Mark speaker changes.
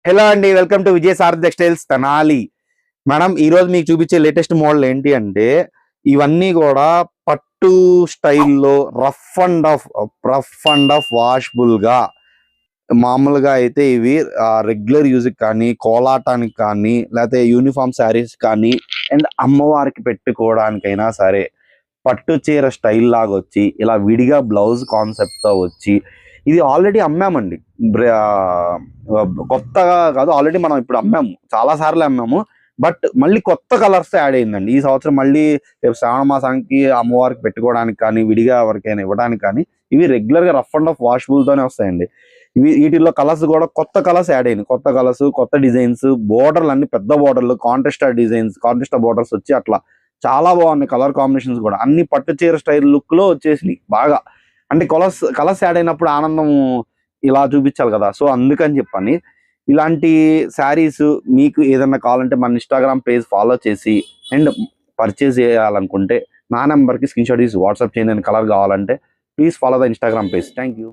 Speaker 1: Hello అండి, welcome to Vijay Sarathi textiles Tenali. Madam, ఈ రోజు మీకు చూపించే లేటెస్ట్ మోడల్ ఏంటి అంటే ఇవన్నీ కూడా పట్టు స్టైల్లో రఫ్ అండ్ ఆఫ్ వాషబుల్ గా. మామూలుగా అయితే ఇవి రెగ్యులర్ యూజ్ కానీ, కోలాటానికి కానీ, లేకపోతే యూనిఫామ్ శారీస్ కానీ, అండ్ అమ్మవారికి పెట్టుకోవడానికైనా సరే పట్టు చీర స్టైల్ లాగా వచ్చి ఇలా విడిగా బ్లౌజ్ కాన్సెప్ట్ తో వచ్చి ఇది ఆల్రెడీ అమ్మామండి. కొత్తగా కాదు, ఆల్రెడీ మనం ఇప్పుడు అమ్మాము, చాలా సార్లు అమ్మాము. బట్ మళ్ళీ కొత్త కలర్స్ యాడ్ అయిందండి ఈ సంవత్సరం. మళ్ళీ రేపు శ్రావణ మాసానికి అమ్మవారికి పెట్టుకోవడానికి కానీ, విడిగా ఎవరికైనా ఇవ్వడానికి కానీ ఇవి రెగ్యులర్ గా రఫ్ అండ్ ఆఫ్ వాషబుల్ తోనే వస్తాయండి. వీటిల్లో కలర్స్ కూడా కొత్త కలర్స్ యాడ్ అయినాయి. కొత్త కలర్స్, కొత్త డిజైన్స్, బోర్డర్లు అన్ని పెద్ద బోర్డర్లు, కాంట్రాస్ట్ డిజైన్స్, కాంట్రాస్ట్ బోర్డర్స్ వచ్చి అట్లా చాలా బాగున్నాయి. కలర్ కాంబినేషన్స్ కూడా అన్ని పట్టు చీర స్టైల్ లుక్ లో వచ్చేసినాయి బాగా. అంటే కలర్స్ కలర్స్ యాడ్ అయినప్పుడు ఆనందం ఇలా చూపించాలి కదా, సో అందుకని చెప్పని ఇలాంటి శారీస్ మీకు ఏదన్నా కావాలంటే మన ఇన్స్టాగ్రామ్ పేజ్ ఫాలో చేసి అండ్ పర్చేస్ చేయాలనుకుంటే నా నెంబర్కి స్క్రీన్ షాట్ తీసి వాట్సాప్ చేయండి. కలర్ కావాలంటే please follow the Instagram page. Thank you.